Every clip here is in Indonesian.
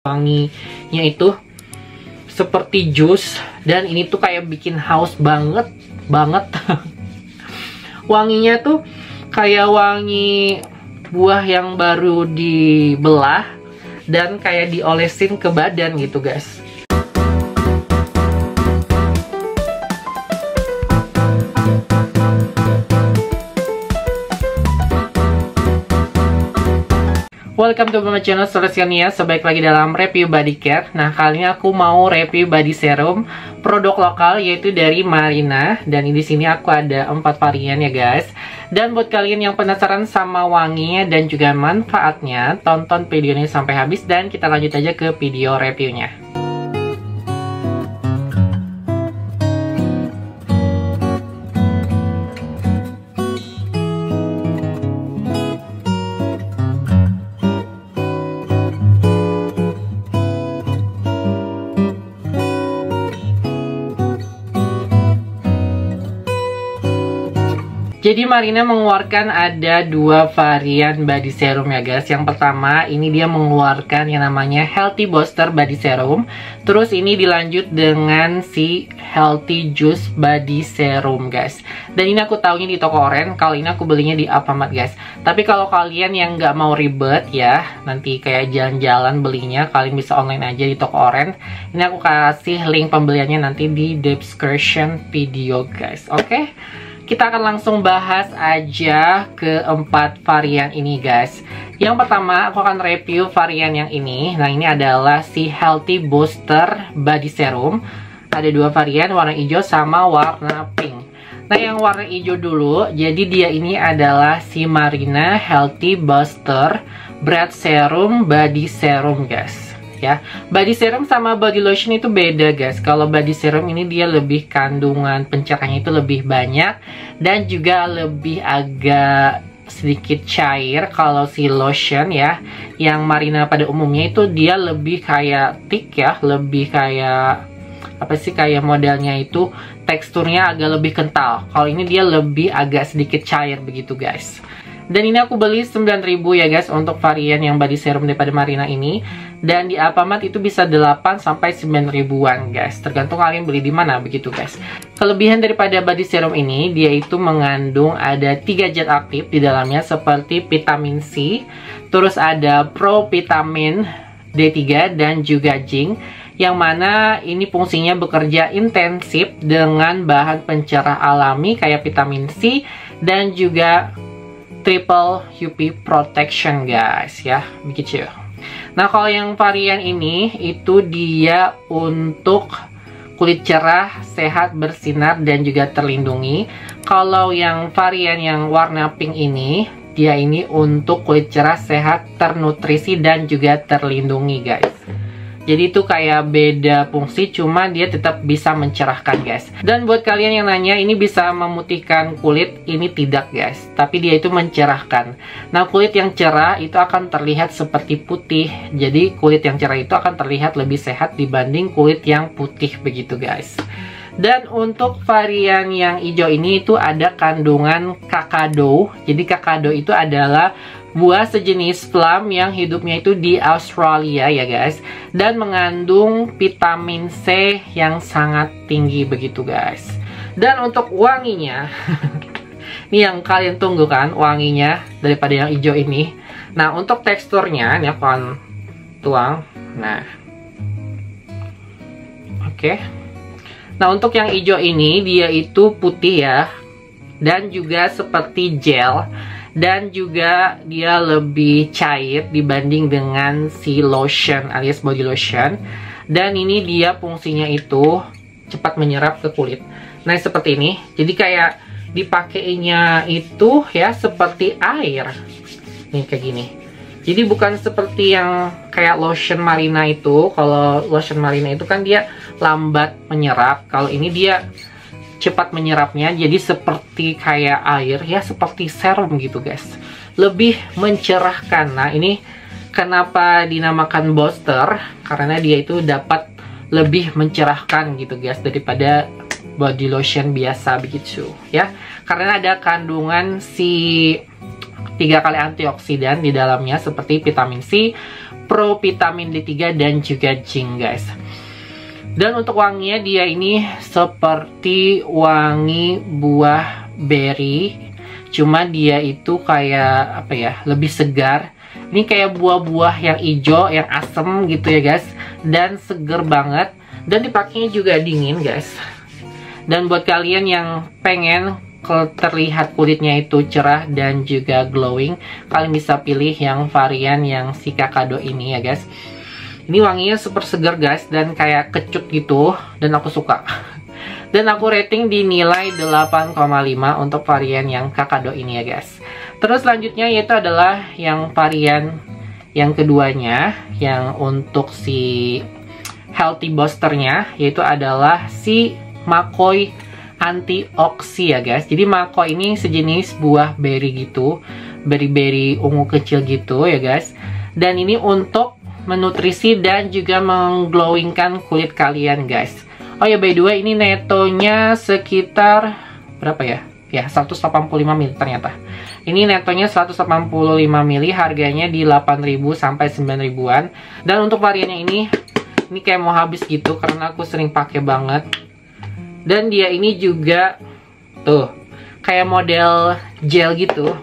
Wanginya itu seperti jus, dan ini tuh kayak bikin haus banget. Wanginya tuh kayak wangi buah yang baru dibelah dan kayak diolesin ke badan gitu guys. Welcome to my channel Solusionia. Sebaik lagi dalam review body care. Nah, kali ini aku mau review body serum produk lokal, yaitu dari Marina. Dan di sini aku ada 4 varian ya guys. Dan buat kalian yang penasaran sama wanginya dan juga manfaatnya, tonton video ini sampai habis dan kita lanjut aja ke video reviewnya. Jadi Marina mengeluarkan ada 2 varian body serum ya guys. Yang pertama ini dia mengeluarkan yang namanya Healthy Booster Body Serum. Terus ini dilanjut dengan si Healthy Juice Body Serum guys. Dan ini aku tahunya di toko Oren. Kali ini aku belinya di Alfamart guys. Tapi kalau kalian yang nggak mau ribet ya, nanti kayak jalan-jalan belinya, kalian bisa online aja di toko Oren. Ini aku kasih link pembeliannya nanti di description video guys. Oke? Kita akan langsung bahas aja ke 4 varian ini guys. Yang pertama aku akan review varian yang ini. Nah, ini adalah si Healthy Booster Body Serum. Ada 2 varian, warna hijau sama warna pink. Nah, yang warna hijau dulu. Jadi dia ini adalah si Marina Healthy Booster Breath Serum Body Serum guys. Ya, body serum sama body lotion itu beda guys. Kalau body serum ini dia lebih kandungan pencerahnya itu lebih banyak dan juga lebih agak sedikit cair. Kalau si lotion ya, yang Marina pada umumnya itu dia lebih kayak thick ya, lebih kayak apa sih, kayak modelnya itu teksturnya agak lebih kental. Kalau ini dia lebih agak sedikit cair begitu guys. Dan ini aku beli 9.000 ya guys untuk varian yang body serum daripada Marina ini. Dan di Alfamart itu bisa 8 sampai 9 ribuan guys. Tergantung kalian beli di mana begitu guys. Kelebihan daripada body serum ini, dia itu mengandung ada 3 zat aktif di dalamnya seperti vitamin C, terus ada provitamin D3 dan juga zinc. Yang mana ini fungsinya bekerja intensif dengan bahan pencerah alami kayak vitamin C dan juga triple UV protection guys ya, begitu. Nah, kalau yang varian ini itu dia untuk kulit cerah, sehat, bersinar dan juga terlindungi. Kalau yang varian yang warna pink ini, dia ini untuk kulit cerah, sehat, ternutrisi dan juga terlindungi guys. Jadi itu kayak beda fungsi, cuma dia tetap bisa mencerahkan guys. Dan buat kalian yang nanya ini bisa memutihkan kulit, ini tidak guys. Tapi dia itu mencerahkan. Nah, kulit yang cerah itu akan terlihat seperti putih. Jadi kulit yang cerah itu akan terlihat lebih sehat dibanding kulit yang putih begitu guys. Dan untuk varian yang hijau ini itu ada kandungan kakado. Jadi kakado itu adalah buah sejenis plum yang hidupnya itu di Australia ya guys. Dan mengandung vitamin C yang sangat tinggi begitu guys. Dan untuk wanginya, ini yang kalian tunggu kan, wanginya daripada yang hijau ini. Nah, untuk teksturnya, ini aku akan tuang. Nah, oke. Nah, untuk yang hijau ini dia itu putih ya, dan juga seperti gel, dan juga dia lebih cair dibanding dengan si lotion alias body lotion. Dan ini dia fungsinya itu cepat menyerap ke kulit. Nah, seperti ini. Jadi kayak dipakainya itu ya seperti air. Nih kayak gini. Jadi bukan seperti yang kayak lotion Marina itu. Kalau lotion Marina itu kan dia lambat menyerap. Kalau ini dia cepat menyerapnya, jadi seperti kayak air ya, seperti serum gitu guys. Lebih mencerahkan. Nah, ini kenapa dinamakan booster, karena dia itu dapat lebih mencerahkan gitu guys daripada body lotion biasa begitu ya. Karena ada kandungan si 3 kali antioksidan di dalamnya seperti vitamin C, pro vitamin D3 dan juga zinc guys. Dan untuk wanginya dia ini seperti wangi buah berry, cuma dia itu kayak apa ya, lebih segar. Ini kayak buah-buah yang hijau, yang asem gitu ya guys, dan seger banget. Dan dipakainya juga dingin guys. Dan buat kalian yang pengen terlihat kulitnya itu cerah dan juga glowing, kalian bisa pilih yang varian yang si Kakado ini ya guys. Ini wanginya super seger guys, dan kayak kecut gitu, dan aku suka. Dan aku rating di nilai 8,5 untuk varian yang Kakado ini ya guys. Terus selanjutnya yaitu adalah yang varian yang keduanya, yang untuk si healthy boosternya, yaitu adalah si Makoi Antioksi ya guys. Jadi Makoi ini sejenis buah berry gitu, berry-berry ungu kecil gitu ya guys. Dan ini untuk menutrisi dan juga mengglowingkan kulit kalian guys. Oh ya, by the way, ini netonya sekitar berapa ya? Ya, 185 ml ternyata. Ini netonya 185 ml, harganya di 8.000 sampai 9.000-an. Dan untuk variannya ini kayak mau habis gitu karena aku sering pakai banget. Dan dia ini juga tuh kayak model gel gitu.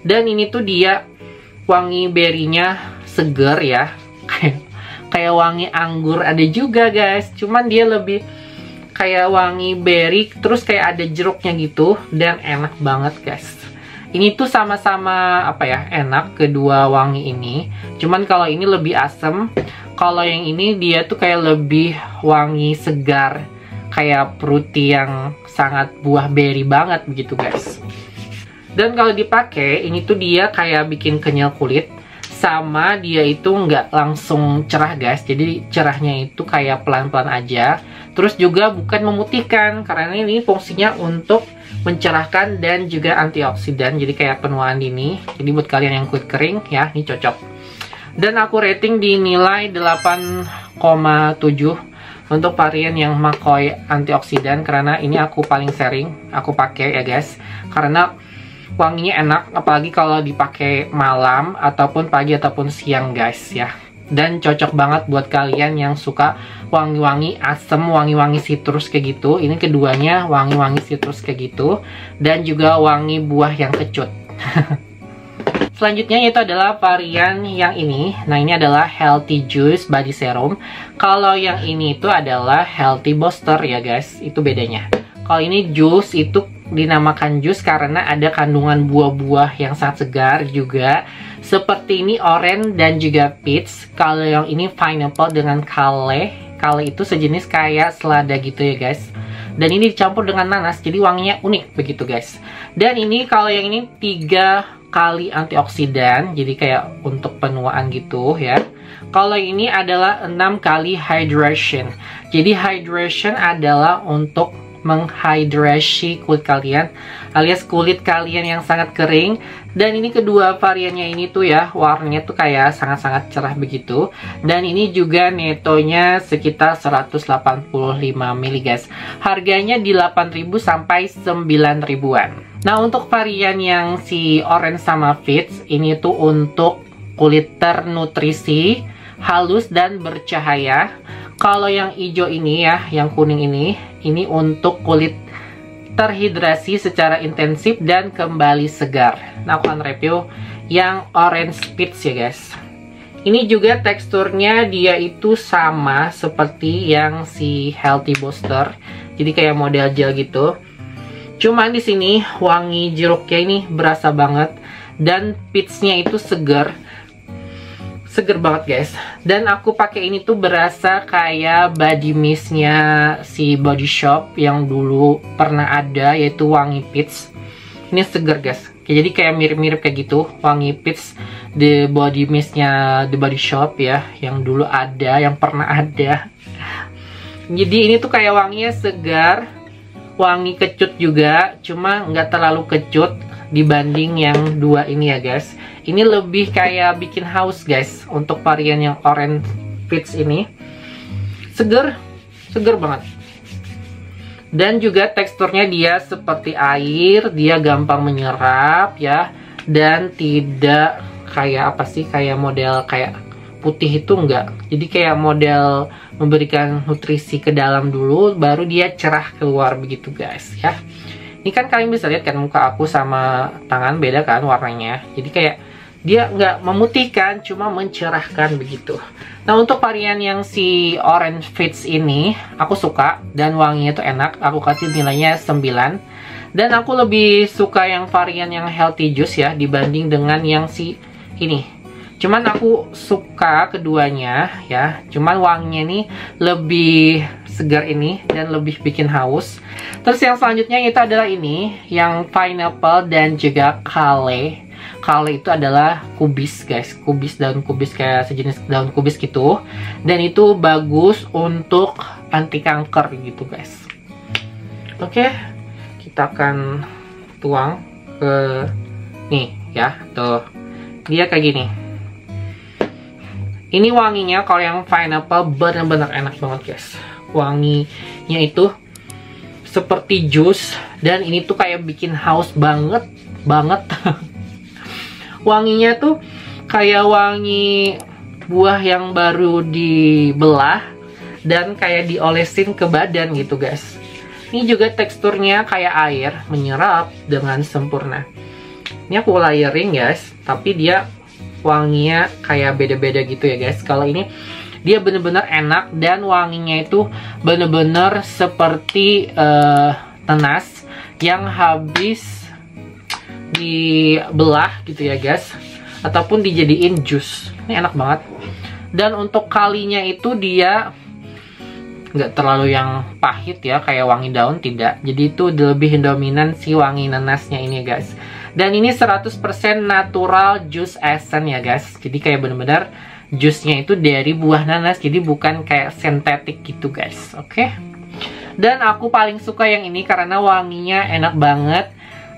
Dan ini tuh dia wangi berry-nya seger ya. Kayak wangi anggur ada juga guys. Cuman dia lebih kayak wangi berry, terus kayak ada jeruknya gitu, dan enak banget guys. Ini tuh sama-sama apa ya, enak kedua wangi ini. Cuman kalau ini lebih asem, kalau yang ini dia tuh kayak lebih wangi segar, kayak fruity yang sangat buah berry banget begitu guys. Dan kalau dipakai ini tuh dia kayak bikin kenyal kulit, sama dia itu nggak langsung cerah guys. Jadi cerahnya itu kayak pelan-pelan aja. Terus juga bukan memutihkan, karena ini fungsinya untuk mencerahkan dan juga antioksidan. Jadi kayak penuaan dini. Jadi buat kalian yang kulit kering ya, ini cocok. Dan aku rating di nilai 8,7 untuk varian yang Makoi antioksidan, karena ini aku paling sering aku pakai ya guys. Karena wanginya enak, apalagi kalau dipakai malam ataupun pagi ataupun siang guys ya. Dan cocok banget buat kalian yang suka wangi-wangi asem, wangi-wangi citrus kayak gitu. Ini keduanya wangi-wangi citrus kayak gitu, dan juga wangi buah yang kecut. Selanjutnya yaitu adalah varian yang ini. Nah, ini adalah Healthy Juice Body Serum. Kalau yang ini itu adalah Healthy Booster ya guys, itu bedanya. Kalau ini juice itu dinamakan jus karena ada kandungan buah-buah yang sangat segar juga. Seperti ini orange dan juga peach. Kalau yang ini pineapple dengan kale. Kale itu sejenis kayak selada gitu ya guys. Dan ini dicampur dengan nanas, jadi wanginya unik begitu guys. Dan ini kalau yang ini 3 kali antioksidan, jadi kayak untuk penuaan gitu ya. Kalau ini adalah 6 kali hydration. Jadi hydration adalah untuk menghidrasi kulit kalian, alias kulit kalian yang sangat kering. Dan ini kedua variannya ini tuh ya, warnanya tuh kayak sangat-sangat cerah begitu. Dan ini juga netonya sekitar 185 ml guys. Harganya di 8.000 sampai 9.000-an. Nah, untuk varian yang si orange sama peach ini tuh untuk kulit ternutrisi, halus dan bercahaya. Kalau yang hijau ini ya, yang kuning ini untuk kulit terhidrasi secara intensif dan kembali segar. Nah, aku akan review yang orange peach ya guys. Ini juga teksturnya dia itu sama seperti yang si Healthy Booster. Jadi kayak model gel gitu. Cuman di sini wangi jeruknya ini berasa banget, dan peachnya itu segar. Seger banget guys. Dan aku pakai ini tuh berasa kayak body mistnya si Body Shop yang dulu pernah ada, yaitu wangi peach. Ini seger guys. Jadi kayak mirip-mirip kayak gitu, wangi peach the body mistnya The Body Shop ya, yang dulu ada, yang pernah ada. Jadi ini tuh kayak wanginya segar, wangi kecut juga, cuma nggak terlalu kecut dibanding yang dua ini ya guys. Ini lebih kayak bikin haus guys. Untuk varian yang orange peach ini seger banget. Dan juga teksturnya dia seperti air, dia gampang menyerap ya, dan tidak kayak apa sih, kayak model kayak putih itu enggak. Jadi kayak model memberikan nutrisi ke dalam dulu, baru dia cerah keluar begitu guys ya. Ini kan kalian bisa lihat kan muka aku sama tangan beda kan warnanya. Jadi kayak dia nggak memutihkan, cuma mencerahkan begitu. Nah untuk varian yang si Orange Fits ini aku suka dan wanginya tuh enak. Aku kasih nilainya 9. Dan aku lebih suka yang varian yang Healthy Juice ya dibanding dengan yang si ini. Cuman aku suka keduanya ya. Cuman wanginya ini lebih segar ini dan lebih bikin haus. Terus yang selanjutnya itu adalah ini yang Pineapple dan juga Kale. Kale itu adalah kubis guys, kubis, daun kubis, kayak sejenis daun kubis gitu. Dan itu bagus untuk anti kanker gitu guys. Oke, kita akan tuang ke nih ya, tuh dia kayak gini. Ini wanginya kalau yang pineapple benar-benar enak banget guys. Wanginya itu seperti jus dan ini tuh kayak bikin haus banget. Wanginya tuh kayak wangi buah yang baru dibelah dan kayak diolesin ke badan gitu guys. Ini juga teksturnya kayak air, menyerap dengan sempurna. Ini aku layering guys, tapi dia wanginya kayak beda-beda gitu ya guys. Kalau ini dia bener-bener enak dan wanginya itu bener-bener seperti nanas yang habis dibelah gitu ya guys, ataupun dijadiin jus. Ini enak banget. Dan untuk kalinya itu dia nggak terlalu yang pahit ya kayak wangi daun, tidak. Jadi itu lebih dominan si wangi nanasnya ini guys. Dan ini 100% natural juice essence ya guys. Jadi kayak bener-bener jusnya itu dari buah nanas, jadi bukan kayak sintetik gitu guys. Oke. Dan aku paling suka yang ini karena wanginya enak banget,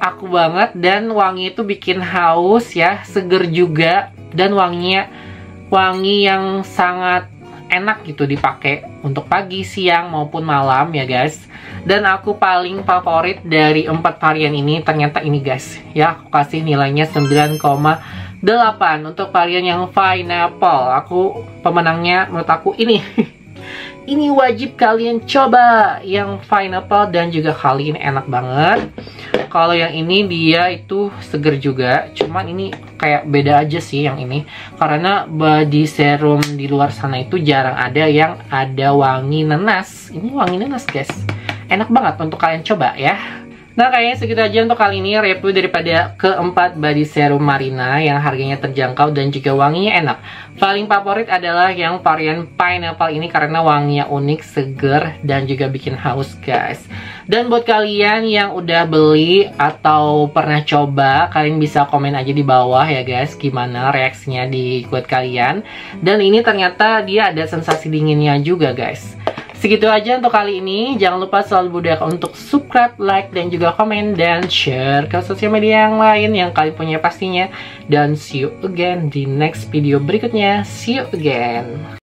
aku banget, dan wangi itu bikin haus ya, seger juga, dan wanginya wangi yang sangat enak gitu dipakai untuk pagi, siang maupun malam ya guys. Dan aku paling favorit dari 4 varian ini ternyata ini guys ya, aku kasih nilainya 9,8 untuk varian yang pineapple. Aku pemenangnya menurut aku ini. Ini wajib kalian coba yang pineapple, dan juga kali ini enak banget. Kalau yang ini dia itu seger juga, cuman ini kayak beda aja sih yang ini, karena body serum di luar sana itu jarang ada yang ada wangi nanas. Ini wangi nanas guys, enak banget untuk kalian coba ya. Nah kayaknya segitu aja untuk kali ini review daripada keempat body serum Marina yang harganya terjangkau dan juga wanginya enak. Paling favorit adalah yang varian pineapple ini karena wanginya unik, seger, dan juga bikin haus guys. Dan buat kalian yang udah beli atau pernah coba, kalian bisa komen aja di bawah ya guys, gimana reaksinya di kulit kalian. Dan ini ternyata dia ada sensasi dinginnya juga guys. Segitu aja untuk kali ini. Jangan lupa selalu budaya untuk subscribe, like, dan juga komen, dan share ke sosial media yang lain yang kalian punya pastinya. Dan see you again di next video berikutnya. See you again.